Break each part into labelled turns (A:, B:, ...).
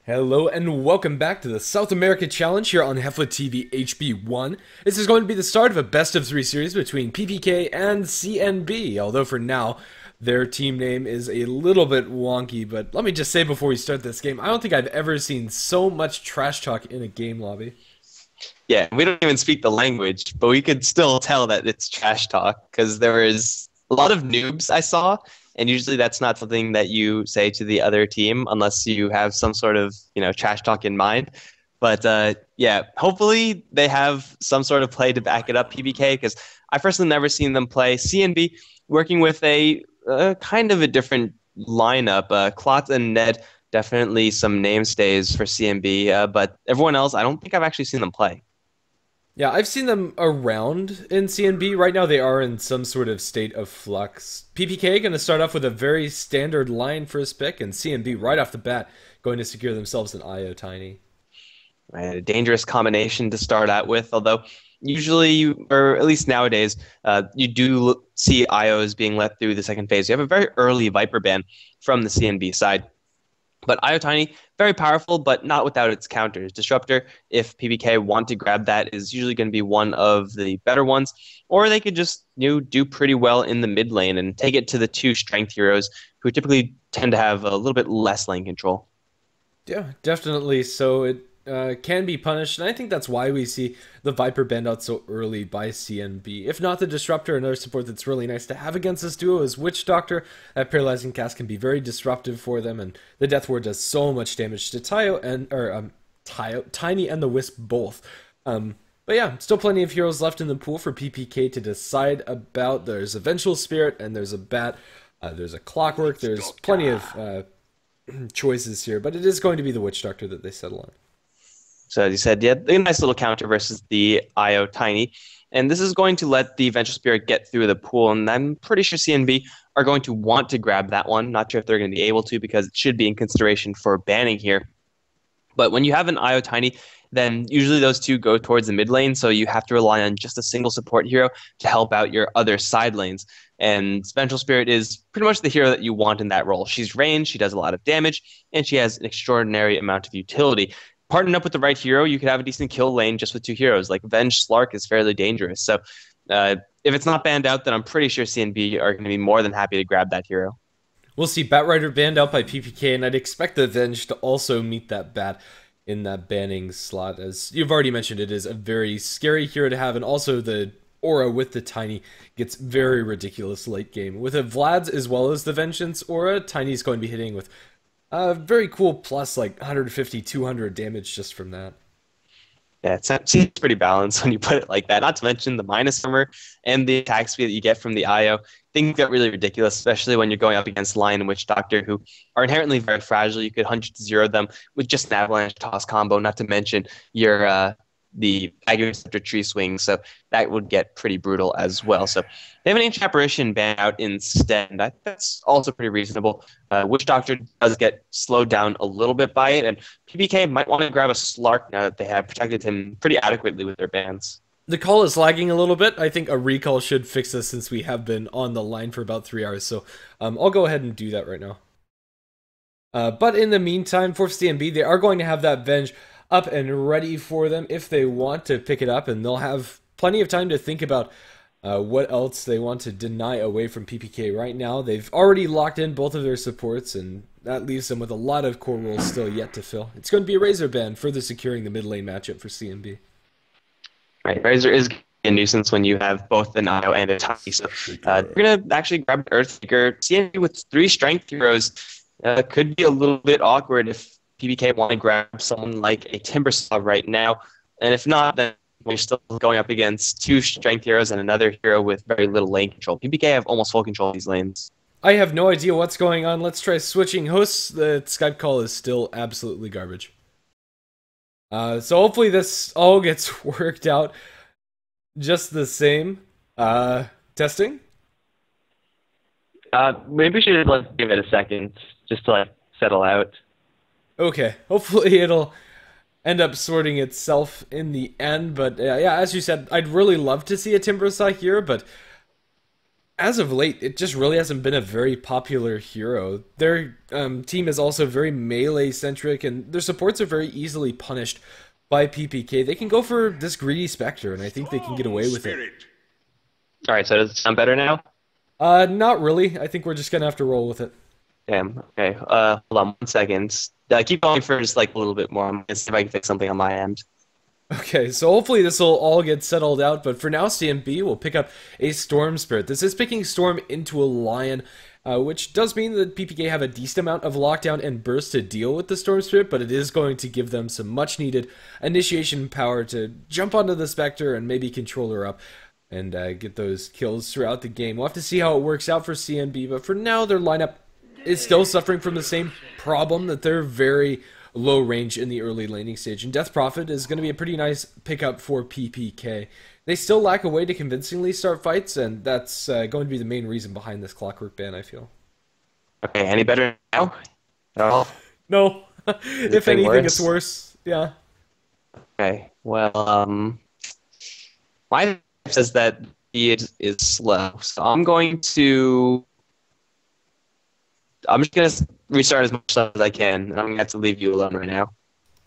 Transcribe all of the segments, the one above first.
A: Hello and welcome back to the South America Challenge here on HeflaTV HB1. This is going to be the start of a best of three series between PPK and CNB, although for now their team name is a little bit wonky, but let me just say before we start this game, I don't think I've ever seen so much trash talk in a game lobby.
B: Yeah, we don't even speak the language, but we could still tell that it's trash talk because there is a lot of noobs I saw, and usually that's not something that you say to the other team unless you have some sort of, trash talk in mind. But yeah, hopefully they have some sort of play to back it up, PPK, because I've personally never seen them play. CNB working with a kind of a different lineup. Klotz and Ned, definitely some name stays for CNB, but everyone else, I don't think I've actually seen them play.
A: Yeah, I've seen them around in CNB. Right now they are in some sort of state of flux. PPK going to start off with a very standard line first pick, and CNB right off the bat going to secure themselves an IO Tiny.
B: Right, a dangerous combination to start out with, although usually, or at least nowadays, you do see IOs being let through the second phase. You have a very early Viper ban from the CNB side. But IO Tiny, very powerful, but not without its counters. Disruptor, if PPK want to grab that, is usually going to be one of the better ones. Or they could just do pretty well in the mid lane and take it to the two strength heroes who typically tend to have a little bit less lane control.
A: Yeah, definitely. So it can be punished, and I think that's why we see the Viper banned out so early by CNB. If not the Disruptor, another support that's really nice to have against this duo is Witch Doctor. That Paralyzing Cast can be very disruptive for them, and the Death Ward does so much damage to Tiny and the Wisp both. But yeah, still plenty of heroes left in the pool for PPK to decide about. There's a Vengeful Spirit, and there's a Bat. There's a Clockwork. There's plenty of choices here, but it is going to be the Witch Doctor that they settle on.
B: So as you said, yeah, a nice little counter versus the IO Tiny. And this is going to let the Vengeful Spirit get through the pool, and I'm pretty sure CNB are going to want to grab that one. Not sure if they're going to be able to because it should be in consideration for banning here. But when you have an IO Tiny, then usually those two go towards the mid lane, so you have to rely on just a single support hero to help out your other side lanes. And Vengeful Spirit is pretty much the hero that you want in that role. She's ranged, she does a lot of damage, and she has an extraordinary amount of utility. Partnering up with the right hero, you could have a decent kill lane just with two heroes. Like Venge Slark is fairly dangerous. So if it's not banned out, then I'm pretty sure CNB are going to be more than happy to grab that hero.
A: We'll see Batrider banned out by PPK, and I'd expect the Venge to also meet that Bat in that banning slot. As you've already mentioned, it is a very scary hero to have, and also the aura with the Tiny gets very ridiculous late game. With a Vlad's as well as the Vengeance aura, Tiny's going to be hitting with very cool plus like 150, 200 damage just from that.
B: Yeah, it seems pretty balanced when you put it like that. Not to mention the minus armor and the attack speed that you get from the IO. Things get really ridiculous, especially when you're going up against Lion and Witch Doctor, who are inherently very fragile. You could 100-0 them with just an avalanche toss combo, not to mention your the Agriculture Tree Swing, so that would get pretty brutal as well. So they have an Ancient Apparition ban out instead. That's also pretty reasonable. Witch Doctor does get slowed down a little bit by it, and PPK might want to grab a Slark now that they have protected him pretty adequately with their bans.
A: The call is lagging a little bit. I think a recall should fix this since we have been on the line for about 3 hours, so I'll go ahead and do that right now. But in the meantime, for CNB, they are going to have that Venge up and ready for them if they want to pick it up, and they'll have plenty of time to think about what else they want to deny away from PPK. Right now, they've already locked in both of their supports, and that leaves them with a lot of core roles still yet to fill. It's going to be a Razor ban, further securing the mid lane matchup for CNB.
B: Right, Razor is a nuisance when you have both an IO and a Tiny. So we're going to actually grab Earthseeker. CNB with 3 strength heroes could be a little bit awkward if PPK want to grab someone like a Timbersaw right now. And if not, then we're still going up against 2 strength heroes and another hero with very little lane control. PPK have almost full control of these lanes.
A: I have no idea what's going on. Let's try switching hosts. The Skype call is still absolutely garbage. So hopefully this all gets worked out just the same. Testing?
B: Maybe we should give it a second just to settle out.
A: Okay, hopefully it'll end up sorting itself in the end, but yeah, as you said, I'd really love to see a Timbersaw here, but As of late, it just really hasn't been a very popular hero. Their team is also very melee centric, and their supports are very easily punished by PPK. They can go for this greedy Spectre, and I think they can get away with it.
B: All right, so does it sound better now?
A: Not really. I think we're just gonna have to roll with it.
B: Damn. Okay. Hold on 1 second. Keep going for just like a little bit more. I'm gonna see if I can fix something on my end.
A: Okay, so hopefully this will all get settled out, but for now CNB will pick up a Storm Spirit. This is picking Storm into a Lion, which does mean that PPK have a decent amount of lockdown and burst to deal with the Storm Spirit, but it is going to give them some much needed initiation power to jump onto the Spectre and maybe control her up and get those kills throughout the game. We'll have to see how it works out for CNB, but for now their lineup is still suffering from the same problem, that they're very low range in the early laning stage, and Death Prophet is going to be a pretty nice pickup for PPK. They still lack a way to convincingly start fights, and that's going to be the main reason behind this Clockwork ban, I feel.
B: Okay, any better now? At all?
A: No. If anything, it's worse. Yeah.
B: Okay, well, my says that it is slow, so I'm just gonna restart as much stuff as I can, and I'm gonna have to leave you alone right now.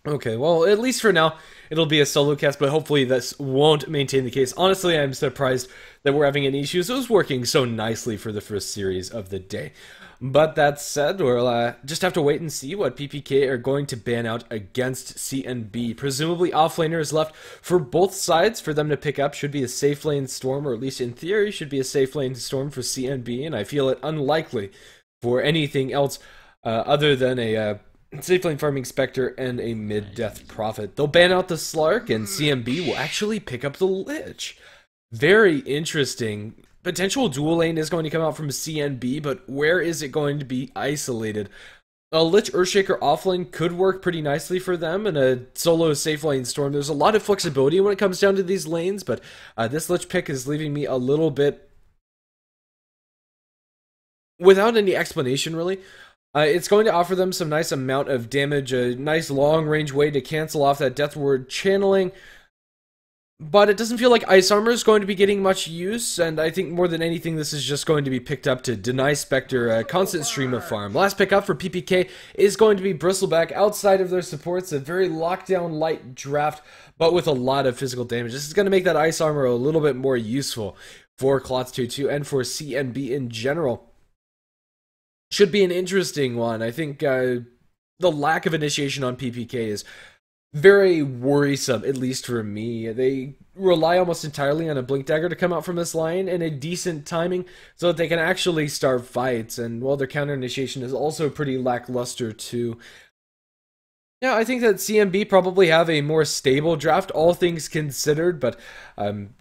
A: Okay, well, at least for now, it'll be a solo cast, but hopefully this won't maintain the case. Honestly, I'm surprised that we're having any issues. It was working so nicely for the first series of the day. But that said, we'll just have to wait and see what PPK are going to ban out against CNB. Presumably offlaner is left for both sides for them to pick up. Should be a safe lane Storm, or at least in theory, should be a safe lane Storm for CNB, and I feel it unlikely for anything else other than a safe lane farming Spectre and a mid-death Prophet. They'll ban out the Slark, and CNB will actually pick up the Lich. Very interesting. Potential dual lane is going to come out from CNB, but where is it going to be isolated? A Lich Earthshaker offlane could work pretty nicely for them, and a solo safe lane Storm. There's a lot of flexibility when it comes down to these lanes, but this Lich pick is leaving me a little bit without any explanation, really. It's going to offer them some nice amount of damage, a nice long-range way to cancel off that Death Ward channeling, but it doesn't feel like Ice Armor is going to be getting much use, and I think more than anything this is just going to be picked up to deny Spectre a constant stream of farm. Last pick up for PPK is going to be Bristleback. Outside of their supports, a very lockdown light draft, but with a lot of physical damage. This is going to make that Ice Armor a little bit more useful for Klotz22 and for CNB in general. Should be an interesting one. I think the lack of initiation on PPK is very worrisome, at least for me. They rely almost entirely on a Blink Dagger to come out from this line and a decent timing so that they can actually start fights, and while their counter initiation is also pretty lackluster too. Yeah, I think that CNB probably have a more stable draft, all things considered, but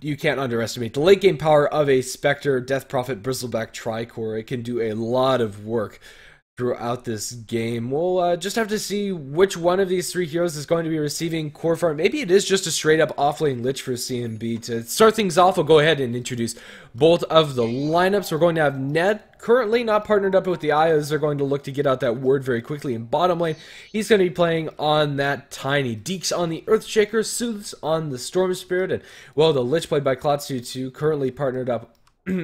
A: you can't underestimate the late game power of a Spectre, Death Prophet, Bristleback Tricore. It can do a lot of work throughout this game. We'll just have to see which one of these three heroes is going to be receiving core farm. Maybe it is just a straight up offlane Lich for CNB. To start things off, I'll go ahead and introduce both of the lineups. We're going to have Ned, currently not partnered up with the Ios. They're going to look to get out that ward very quickly in bottom lane. He's going to be playing on that Tiny. Deeks on the Earthshaker, Soothes on the Storm Spirit, and well, the Lich played by Klotz22, currently partnered up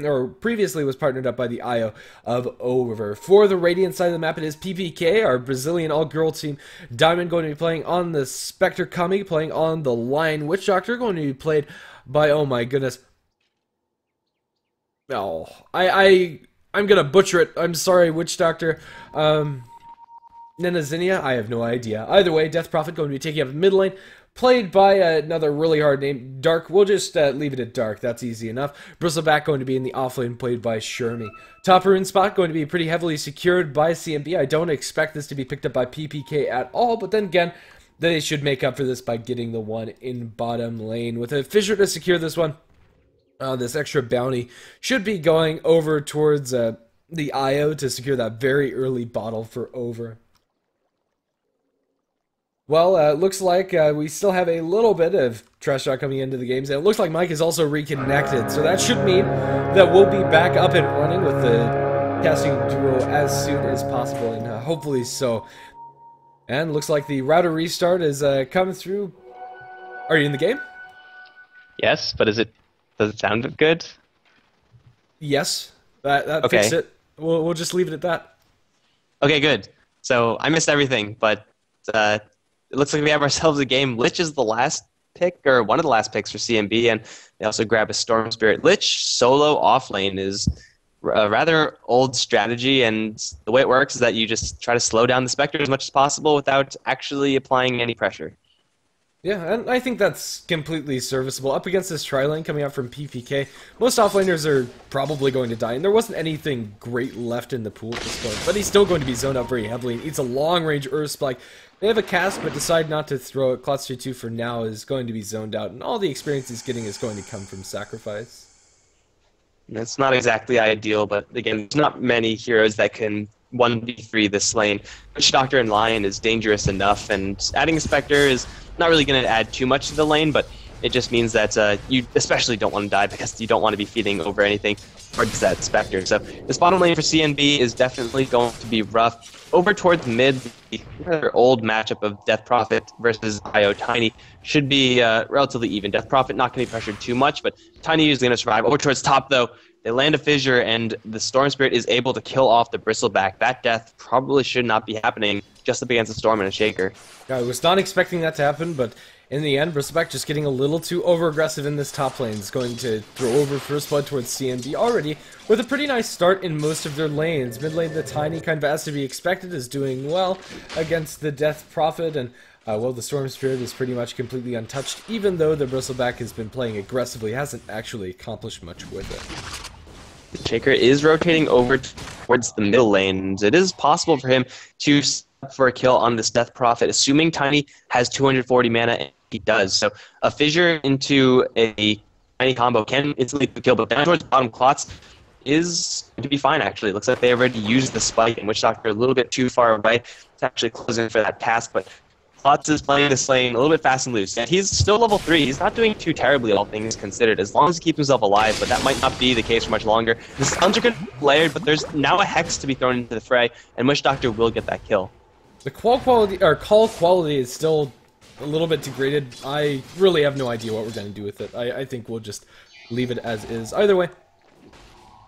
A: or previously was partnered up by the IO of Over. For the Radiant side of the map, it is PPK, our Brazilian all-girl team. Diamond going to be playing on the Spectre Kami, playing on the Lion Witch Doctor, going to be played by, oh my goodness. Oh, I'm gonna butcher it. I'm sorry, Witch Doctor. Nenazinia? I have no idea. Either way, Death Prophet going to be taking up mid lane, played by another really hard name, Dark. We'll just leave it at Dark. That's easy enough. Bristleback going to be in the offlane, played by Shermie. Top rune spot going to be pretty heavily secured by CNB. I don't expect this to be picked up by PPK at all, but then again, they should make up for this by getting the one in bottom lane. With a Fissure to secure this one, this extra bounty should be going over towards the IO to secure that very early bottle for Over. Well, it looks like we still have a little bit of trash talk coming into the games, and it looks like Mike is also reconnected, so that should mean that we'll be back up and running with the casting duo as soon as possible, and hopefully so. And looks like the router restart is coming through. Are you in the game?
B: Yes, but does it sound good?
A: Yes. That fixed it. We'll just leave it at that.
B: Okay, good. So I missed everything, but it looks like we have ourselves a game. Lich is the last pick, or one of the last picks for CNB, and they also grab a Storm Spirit. Lich solo off lane is a rather old strategy, and the way it works is that you just try to slow down the Spectre as much as possible without actually applying any pressure.
A: Yeah, and I think that's completely serviceable. Up against this tri-lane coming out from PPK, most offlaners are probably going to die, and there wasn't anything great left in the pool at this point, but he's still going to be zoned out very heavily, and eats a long-range Earth Spike. They have a cast, but decide not to throw it. Klotz2 for now is going to be zoned out, and all the experience he's getting is going to come from sacrifice.
B: It's not exactly ideal, but again, there's not many heroes that can 1v3 this lane. Witch Doctor and Lion is dangerous enough, and adding a Spectre is not really going to add too much to the lane, but it just means that you especially don't want to die because you don't want to be feeding over anything towards that Spectre. So this bottom lane for CNB is definitely going to be rough. Over towards mid, the rather old matchup of Death Prophet versus IO Tiny should be relatively even. Death Prophet not going to be pressured too much, but Tiny is going to survive. Over towards top, though, they land a fissure, and the Storm Spirit is able to kill off the Bristleback. That death probably should not be happening just up against a Storm and a Shaker.
A: Yeah, I was not expecting that to happen, but in the end, Bristleback just getting a little too over-aggressive in this top lane is going to throw over first blood towards CNB already, with a pretty nice start in most of their lanes. Mid lane, the Tiny, kind of as to be expected, is doing well against the Death Prophet, and well, the Storm Spirit is pretty much completely untouched, even though the Bristleback has been playing aggressively, hasn't actually accomplished much with it.
B: The Shaker is rotating over towards the middle lane. It is possible for him to step for a kill on this Death Prophet, assuming Tiny has 240 mana, and he does. So a fissure into a Tiny combo can instantly kill, but down towards bottom, Klotz is going to be fine, actually. It looks like they already used the spike, and Witch Doctor a little bit too far away. It's actually closing for that cast, but Klotz is playing this lane a little bit fast and loose. And he's still level 3. He's not doing too terribly, all things considered, as long as he keeps himself alive, but that might not be the case for much longer. The stuns are good layered, but there's now a Hex to be thrown into the fray, and Witch Doctor will get that kill.
A: The call quality is still a little bit degraded. I really have no idea what we're going to do with it. I think we'll just leave it as is. Either way,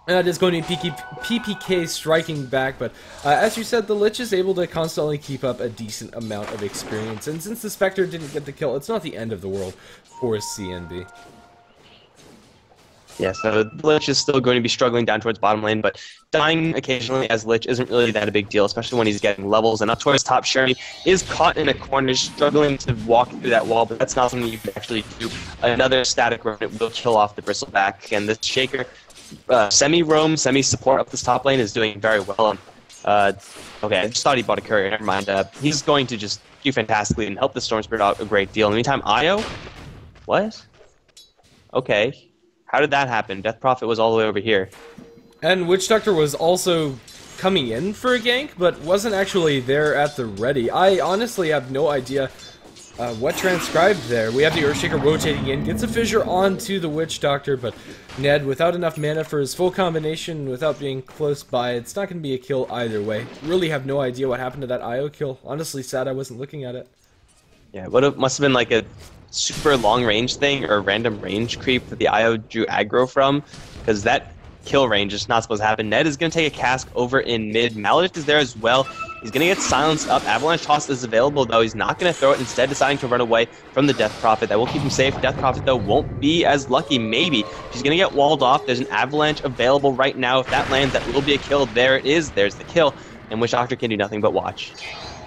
A: it is going to be PPK striking back, but as you said, the Lich is able to constantly keep up a decent amount of experience, and since the Spectre didn't get the kill, it's not the end of the world for CNB.
B: Yeah, so Lich is still going to be struggling down towards bottom lane, but dying occasionally as Lich isn't really that a big deal, especially when he's getting levels. And up towards top, Sherry is caught in a corner, struggling to walk through that wall, but that's not something you can actually do. Another static remnant will kill off the Bristleback, and the Shaker, semi-roam, semi-support up this top lane is doing very well. Okay, I just thought he bought a courier, never mind. He's going to just do fantastically and help the Storm Spirit out a great deal. In the meantime, Io? What? Okay. How did that happen? Death Prophet was all the way over here.
A: And Witch Doctor was also coming in for a gank, but wasn't actually there at the ready. I honestly have no idea what transcribed there. We have the Earthshaker rotating in, gets a fissure onto the Witch Doctor, but Ned, without enough mana for his full combination, without being close by, it's not going to be a kill either way. Really have no idea what happened to that IO kill. Honestly, sad I wasn't looking at it.
B: Yeah, must have been like a super long range thing or random range creep that the IO drew aggro from, because that kill range is not supposed to happen. Ned is going to take a cask over in mid. Maledict is there as well. He's going to get silenced up. Avalanche Toss is available, though. He's not going to throw it, instead deciding to run away from the Death Prophet. That will keep him safe. Death Prophet, though, won't be as lucky. Maybe. She's going to get walled off. There's an Avalanche available right now. If that lands, that will be a kill. There it is. There's the kill. And Witch Doctor can do nothing but watch.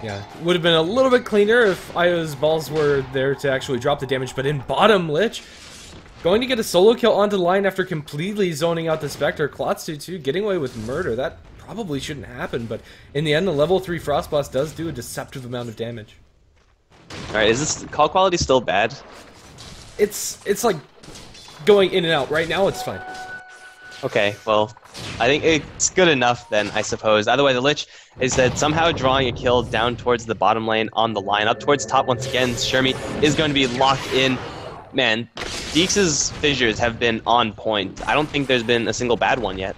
A: Yeah, would have been a little bit cleaner if Io's balls were there to actually drop the damage, but in bottom, Lich going to get a solo kill onto the line after completely zoning out the Spectre. Klotz2 getting away with murder. That probably shouldn't happen, but in the end, the level 3 Frost Blast does do a deceptive amount of damage.
B: Alright, is this call quality still bad?
A: It's like going in and out. Right now, it's fine.
B: Okay, well, I think it's good enough then, I suppose. Either way, the Lich is somehow drawing a kill down towards the bottom lane on the line. Up towards top once again, Shermie is going to be locked in. Man, Deeks' fissures have been on point. I don't think there's been a single bad one yet.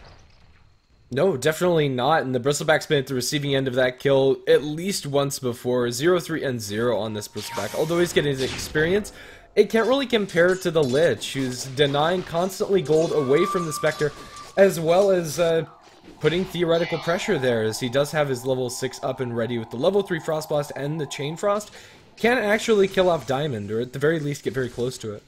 A: No, definitely not, and the Bristleback's been at the receiving end of that kill at least once before. 0-3 and 0 on this Bristleback. Although he's getting his experience, it can't really compare to the Lich, who's denying constantly gold away from the Spectre, as well as putting theoretical pressure there, as he does have his level 6 up and ready with the level 3 Frost Blast and the Chain Frost. Can actually kill off Diamond, or at the very least get very close to it.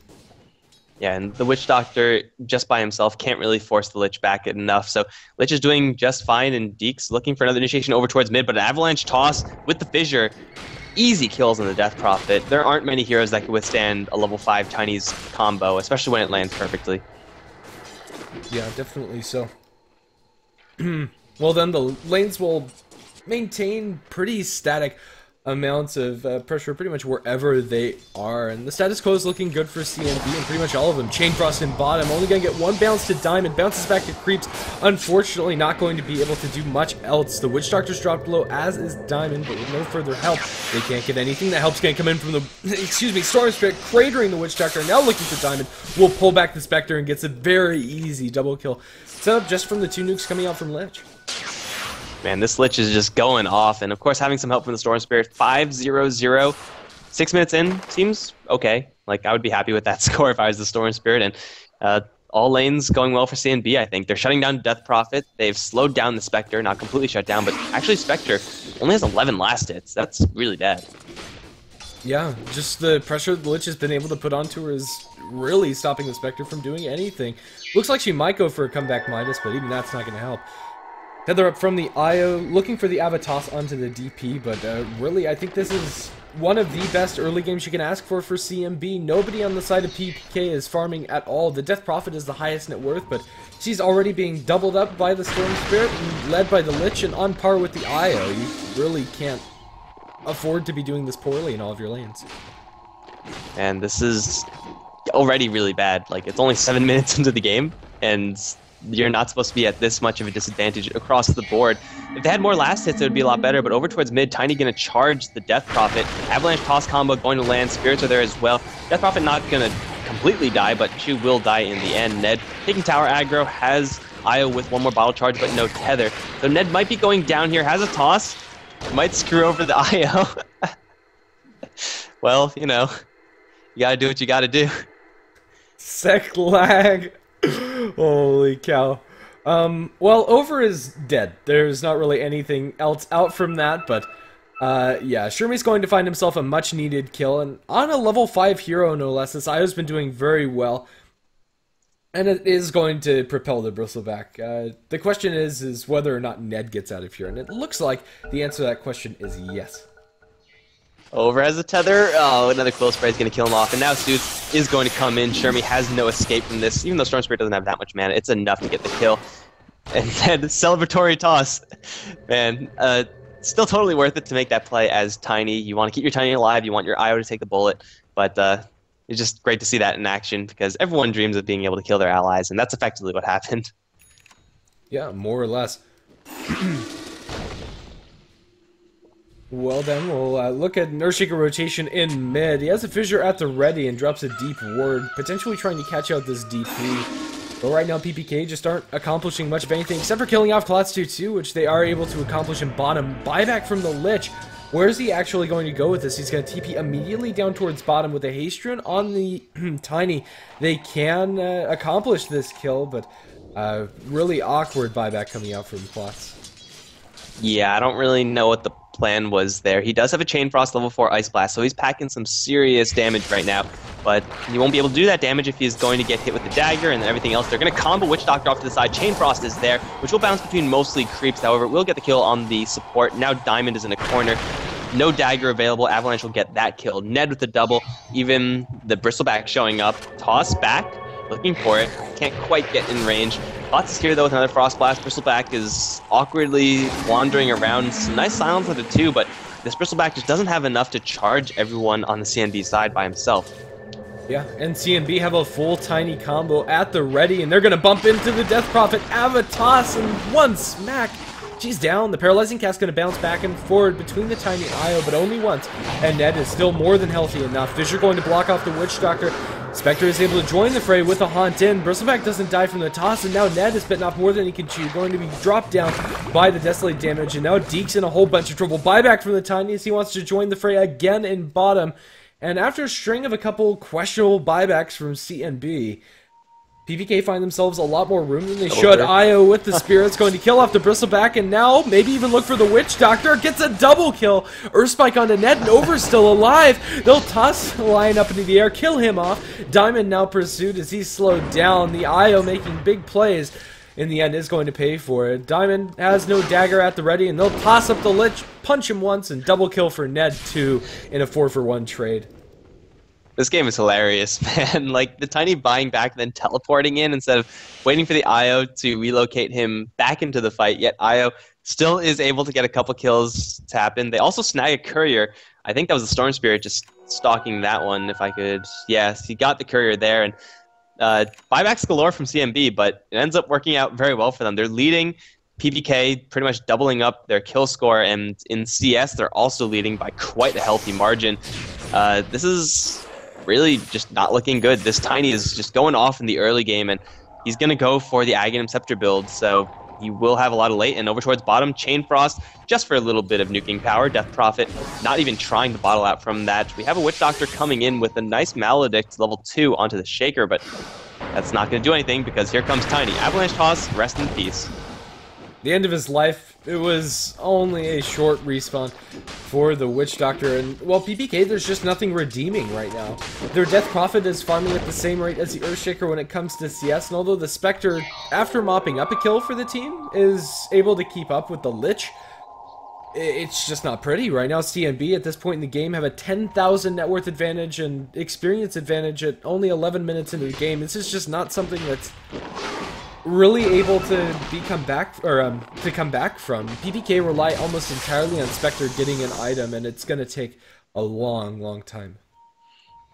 B: Yeah, and the Witch Doctor, just by himself, can't really force the Lich back enough. So Lich is doing just fine, and Deek's looking for another initiation over towards mid, but an Avalanche Toss with the Fissure. Easy kills on the Death Prophet. There aren't many heroes that can withstand a level 5 Tiny's combo, especially when it lands perfectly.
A: Yeah, definitely so. Well, then the lanes will maintain pretty static amounts of pressure pretty much wherever they are, and the status quo is looking good for CNB and pretty much all of them. Chain Frost in bottom, only gonna get one bounce to Diamond, bounces back to Creeps, unfortunately not going to be able to do much else. The Witch Doctor's dropped low, as is Diamond, but with no further help, they can't get anything. That help's gonna come in from the, excuse me, Storm Spirit cratering the Witch Doctor, now looking for Diamond, will pull back the Spectre and gets a very easy double kill, set up just from the 2 nukes coming out from Lich.
B: Man, this Lich is just going off, and of course having some help from the Storm Spirit. 5-0-0, 6 minutes in, seems okay. Like, I would be happy with that score if I was the Storm Spirit, and all lanes going well for CNB, I think. They're shutting down Death Prophet, they've slowed down the Spectre, not completely shut down, but actually Spectre only has 11 last hits. That's really bad.
A: Yeah, just the pressure the Lich has been able to put onto her is really stopping the Spectre from doing anything. Looks like she might go for a comeback minus, but even that's not going to help. Heather up from the IO, looking for the Avatos onto the DP, but really, I think this is one of the best early games you can ask for CNB. Nobody on the side of PPK is farming at all. The Death Prophet is the highest net worth, but she's already being doubled up by the Storm Spirit and led by the Lich and on par with the IO. You really can't afford to be doing this poorly in all of your lanes.
B: And this is already really bad. Like, it's only 7 minutes into the game, and you're not supposed to be at this much of a disadvantage across the board. If they had more last hits, it would be a lot better, but over towards mid, Tiny gonna charge the Death Prophet. Avalanche Toss combo going to land, Spirits are there as well. Death Prophet not gonna completely die, but she will die in the end. Ned taking tower aggro, has Io with one more bottle charge, but no tether. So Ned might be going down here, has a toss, might screw over the Io. Well, you know, you gotta do what you gotta do.
A: Sec lag. Holy cow. Well, over is dead. There's not really anything else out from that, but yeah, Shermie's going to find himself a much needed kill, and on a level 5 hero no less. This Io's been doing very well, and it is going to propel the Bristleback. The question is whether or not Ned gets out of here, and it looks like the answer to that question is yes.
B: Over has a tether. Oh, another close spray is going to kill him off. And now Sooth is going to come in. Shermie has no escape from this. Even though Storm Spirit doesn't have that much mana, it's enough to get the kill. And then celebratory toss. Man, still totally worth it to make that play as Tiny. You want to keep your Tiny alive. You want your IO to take the bullet. But it's just great to see that in action, because everyone dreams of being able to kill their allies. And that's effectively what happened.
A: Yeah, more or less. Well then, we'll look at Earthshaker rotation in mid. He has a Fissure at the ready and drops a deep ward, potentially trying to catch out this DP. But right now, PPK just aren't accomplishing much of anything, except for killing off Klaatu 2, which they are able to accomplish in bottom. Buyback from the Lich. Where is he actually going to go with this? He's going to TP immediately down towards bottom with a Haste Rune on the Tiny. They can accomplish this kill, but really awkward buyback coming out from Klats.
B: Yeah, I don't really know what the plan was there. He does have a Chain Frost level 4 Ice Blast, so he's packing some serious damage right now. But he won't be able to do that damage if he's going to get hit with the dagger and everything else. They're going to combo Witch Doctor off to the side. Chain Frost is there, which will bounce between mostly creeps. However, it will get the kill on the support. Now Diamond is in a corner. No dagger available. Avalanche will get that kill. Ned with the double. Even the Bristleback showing up. Toss back. Looking for it. Can't quite get in range. Lots is here though with another Frost Blast. Bristleback is awkwardly wandering around. Some nice silence with it too, but this Bristleback just doesn't have enough to charge everyone on the CNB side by himself.
A: Yeah, and CNB have a full Tiny combo at the ready, and they're going to bump into the Death Prophet. Avatos, and one smack. She's down. The Paralyzing Cast going to bounce back and forward between the Tiny IO, but only once. And Ned is still more than healthy enough. Fissure going to block off the Witch Doctor. Spectre is able to join the fray with a Haunt in. Bristleback doesn't die from the toss, and now Ned is bitten off more than he can chew. Going to be dropped down by the Desolate damage, and now Deek's in a whole bunch of trouble. Buyback from the Tiny as he wants to join the fray again in bottom. And after a string of a couple questionable buybacks from CNB, PPK find themselves a lot more room than they should. Io with the Spirit's going to kill off the Bristleback, and now maybe even look for the Witch Doctor. Gets a double kill. Earthspike onto Ned, and Over's still alive. They'll toss the Lion up into the air, kill him off. Diamond now pursued as he's slowed down. The Io making big plays. In the end, is going to pay for it. Diamond has no dagger at the ready, and they'll toss up the Lich, punch him once, and double kill for Ned 2 in a 4-for-1 trade.
B: This game is hilarious, man. Like, the Tiny buying back, then teleporting in instead of waiting for the Io to relocate him back into the fight, yet Io still is able to get a couple kills to happen. They also snag a Courier. I think that was the Storm Spirit just stalking that one, if I could. Yes, he got the Courier there, and buybacks galore from CNB, but it ends up working out very well for them. They're leading PPK, pretty much doubling up their kill score, and in CS, they're also leading by quite a healthy margin. This is really just not looking good. This Tiny is just going off in the early game, and he's going to go for the Aghanim Scepter build, so he will have a lot of late. And over towards bottom, Chain Frost, just for a little bit of nuking power. Death Prophet, not even trying to bottle out from that. We have a Witch Doctor coming in with a nice Maledict level 2 onto the Shaker, but that's not going to do anything because here comes Tiny. Avalanche Toss, rest in peace.
A: The end of his life, it was only a short respawn for the Witch Doctor, and, well, PPK, there's just nothing redeeming right now. Their Death Prophet is farming at the same rate as the Earthshaker when it comes to CS, and although the Spectre, after mopping up a kill for the team, is able to keep up with the Lich, it's just not pretty right now. CNB at this point in the game have a 10,000 net worth advantage and experience advantage at only 11 minutes into the game. This is just not something that's really able to come back from. PPK rely almost entirely on Spectre getting an item, and it's going to take a long time.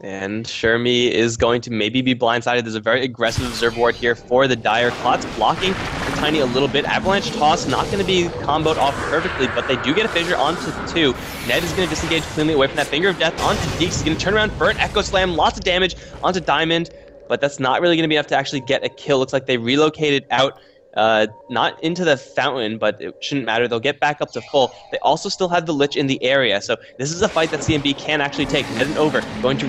B: And Shermie is going to maybe be blindsided. There's a very aggressive Observe Ward here for the Dire. Klotz blocking the Tiny a little bit. Avalanche Toss not going to be comboed off perfectly, but they do get a Fissure onto 2. Ned is going to disengage cleanly away from that Finger of Death onto Deeks. He's going to turn around for an Echo Slam. Lots of damage onto Diamond, but that's not really going to be enough to actually get a kill. Looks like they relocated out, not into the fountain, but it shouldn't matter. They'll get back up to full. They also still have the Lich in the area, so this is a fight that CNB can actually take. Ned and Over going to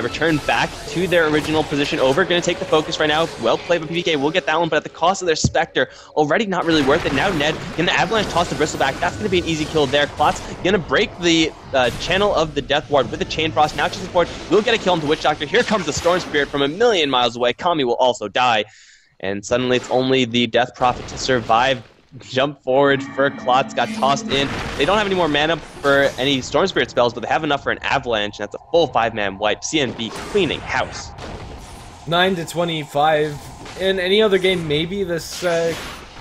B: return back to their original position. Over going to take the focus right now. Well played by PPK. We'll get that one, but at the cost of their Spectre. Already not really worth it. Now Ned going to Avalanche Toss the Bristleback. That's going to be an easy kill there. Klotz going to break the channel of the Death Ward with the Chain Frost. Now just support. We'll get a kill into Witch Doctor. Here comes the Storm Spirit from a million miles away. Kami will also die. And suddenly it's only the Death Prophet to survive. Jump forward for Klotz, got tossed in. They don't have any more mana for any Storm Spirit spells, but they have enough for an Avalanche, and that's a full 5-man wipe. CNB cleaning house.
A: 9-25. In any other game, maybe this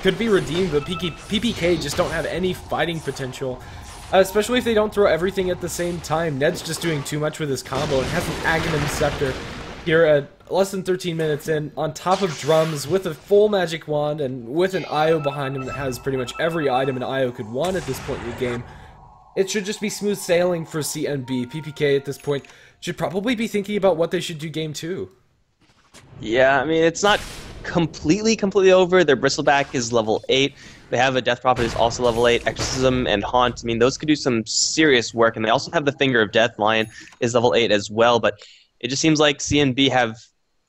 A: could be redeemed, but PPK just don't have any fighting potential. Especially if they don't throw everything at the same time. Ned's just doing too much with his combo and has an Aghanim Scepter here at less than 13 minutes in, on top of drums, with a full magic wand, and with an Io behind him that has pretty much every item an Io could want at this point in the game. It should just be smooth sailing for CNB. PPK at this point should probably be thinking about what they should do game 2.
B: Yeah, I mean, it's not completely over. Their Bristleback is level 8. They have a Death Prophet who's also level 8. Exorcism and Haunt, I mean, those could do some serious work. And they also have the Finger of Death. Lion is level 8 as well. But it just seems like CNB have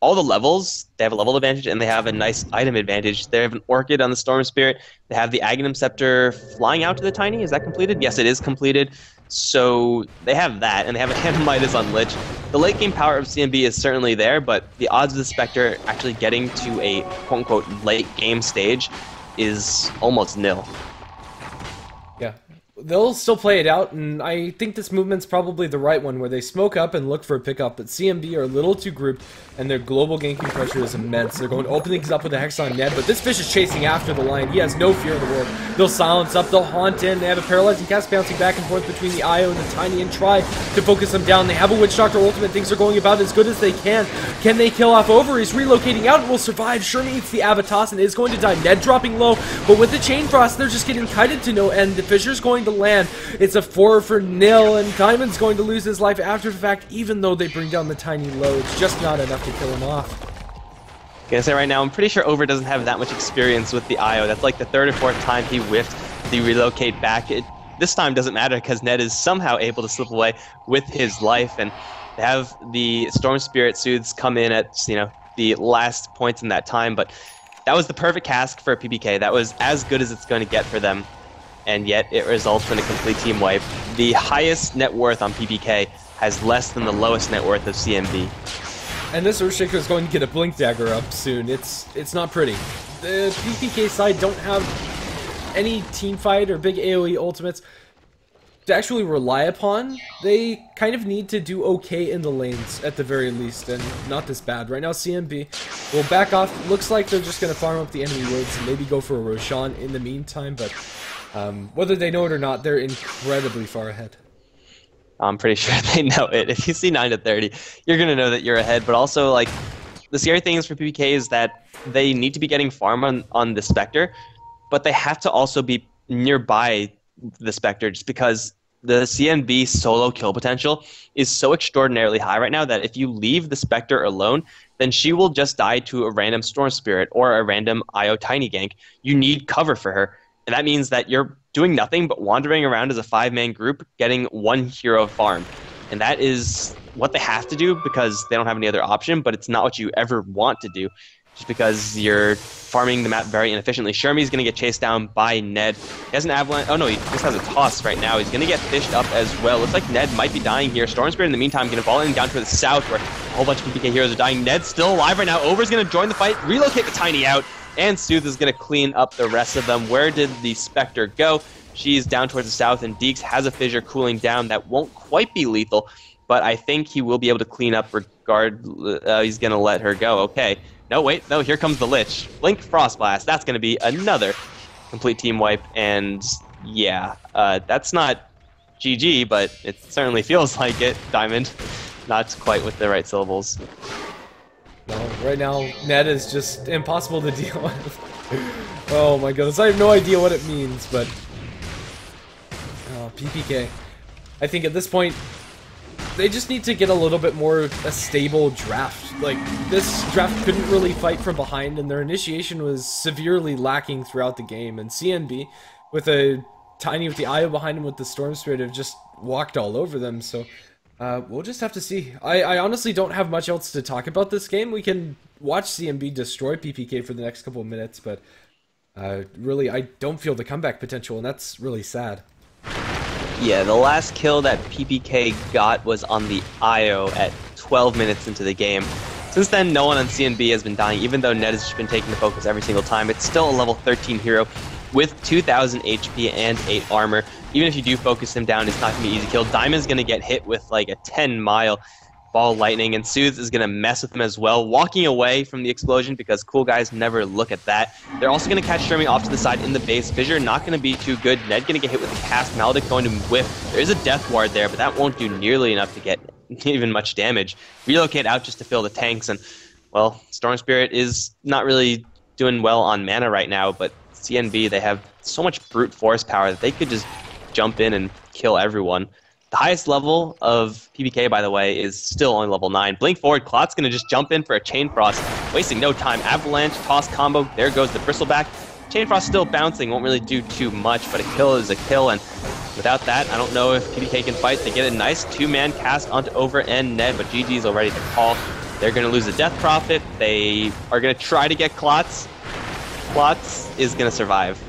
B: all the levels. They have a level advantage, and they have a nice item advantage. They have an Orchid on the Storm Spirit. They have the Aghanim Scepter flying out to the Tiny. Is that completed? Yes, it is completed. So they have that, and they have a Hanamitis on Lich. The late game power of CNB is certainly there, but the odds of the Spectre actually getting to a quote-unquote late game stage is almost nil.
A: Yeah. They'll still play it out, and I think this movement's probably the right one, where they smoke up and look for a pickup, but CNB are a little too grouped, and their global ganking pressure is immense. They're going to open things up with a Hex on Ned, but this fish is chasing after the Lion. He has no fear in the world. They'll silence up, they'll haunt in, they have a paralyzing cast bouncing back and forth between the Io and the Tiny, and try to focus them down. They have a Witch Doctor ultimate, things are going about as good as they can. Can they kill off Over? He's relocating out and will survive. Shermie eats the Avatos and is going to die. Ned dropping low, but with the Chain Frost, they're just getting kited to no end. The Fissure's going to land. It's a 4-for-0, and Diamond's going to lose his life after the fact, even though they bring down the Tiny low. It's just not enough to kill him off.
B: Gonna say right now, I'm pretty sure Over doesn't have that much experience with the Io. That's like the 3rd or 4th time he whiffed the relocate back. This time doesn't matter because Ned is somehow able to slip away with his life, and they have the Storm Spirit Soothes come in at, the last points in that time, but that was the perfect cask for a PPK. That was as good as it's going to get for them, and yet it results in a complete team wipe. The highest net worth on PPK has less than the lowest net worth of CNB.
A: And this Earthshaker is going to get a Blink Dagger up soon. It's not pretty. The PPK side don't have any team fight or big AoE ultimates to actually rely upon. They kind of need to do okay in the lanes at the very least, and not this bad. Right now CNB will back off. Looks like they're just going to farm up the enemy woods and maybe go for a Roshan in the meantime, but whether they know it or not, they're incredibly far ahead.
B: I'm pretty sure they know it. If you see 9 to 30, you're going to know that you're ahead. But also, like, the scary thing is for PPK is that they need to be getting farm on the Spectre, but they have to also be nearby the Spectre just because the CNB solo kill potential is so extraordinarily high right now that if you leave the Spectre alone, then she will just die to a random Storm Spirit or a random IO Tiny gank. You need cover for her. And that means that you're doing nothing but wandering around as a 5-man group, getting one hero farm. And that is what they have to do because they don't have any other option, but it's not what you ever want to do, just because you're farming the map very inefficiently. Shermie's going to get chased down by Ned. He has an avalanche. Oh no, he just has a toss right now. He's going to get fished up as well. Looks like Ned might be dying here. Storm Spirit in the meantime going to fall in down to the south where a whole bunch of PPK heroes are dying. Ned's still alive right now. Over's going to join the fight, relocate the Tiny out. And Sooth is going to clean up the rest of them. Where did the Spectre go? She's down towards the south, and Deeks has a fissure cooling down that won't quite be lethal, but I think he will be able to clean up he's going to let her go. Okay. No, wait. No, here comes the Lich. Blink Frostblast. That's going to be another complete team wipe, and yeah, that's not GG, but it certainly feels like it, Diamond. Not quite with the right syllables.
A: No, right now, Ned is just impossible to deal with. Oh my goodness, I have no idea what it means, but... Oh, PPK. I think at this point, they just need to get a little bit more a stable draft. Like, this draft couldn't really fight from behind, and their initiation was severely lacking throughout the game, and CNB, with a Tiny with the IO behind him with the Storm Spirit, have just walked all over them, so... we'll just have to see. I honestly don't have much else to talk about this game. We can watch CNB destroy PPK for the next couple of minutes, but really, I don't feel the comeback potential, and that's really sad.
B: Yeah, the last kill that PPK got was on the IO at 12 minutes into the game. Since then, no one on CNB has been dying, even though Ned has been taking the focus every single time. It's still a level 13 hero with 2,000 HP and 8 armor. Even if you do focus him down, it's not going to be easy kill. Diamond's going to get hit with like a 10-mile ball lightning, and Sooth is going to mess with him as well, walking away from the explosion because cool guys never look at that. They're also going to catch Shermie off to the side in the base. Fissure not going to be too good. Ned going to get hit with the cast. Maldic going to whiff. There is a death ward there, but that won't do nearly enough to get even much damage. Relocate out just to fill the tanks, and well, Storm Spirit is not really doing well on mana right now, but CNB, they have so much brute force power that they could just jump in and kill everyone. The highest level of PPK, by the way, is still only level 9. Blink forward, Clot's going to just jump in for a Chain Frost, wasting no time. Avalanche, toss combo, there goes the Bristleback. Chain Frost still bouncing, won't really do too much, but a kill is a kill, and without that, I don't know if PPK can fight. They get a nice 2-man cast onto Over and Ned, but GG's already to call. They're going to lose the Death Prophet. They are going to try to get Clots. Clots is going to survive.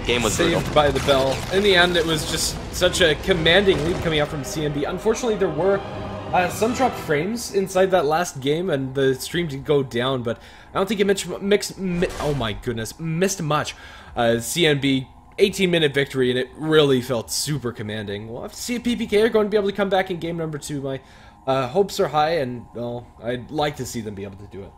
B: Game was
A: saved
B: brutal.
A: By the bell. In the end, it was just such a commanding lead coming out from CNB. Unfortunately, there were some dropped frames inside that last game, and the stream did go down, but I don't think it oh my goodness, missed much. CNB 18-minute victory, and it really felt super commanding. We'll have to see if PPK are going to be able to come back in game number 2. My hopes are high, and well, I'd like to see them be able to do it.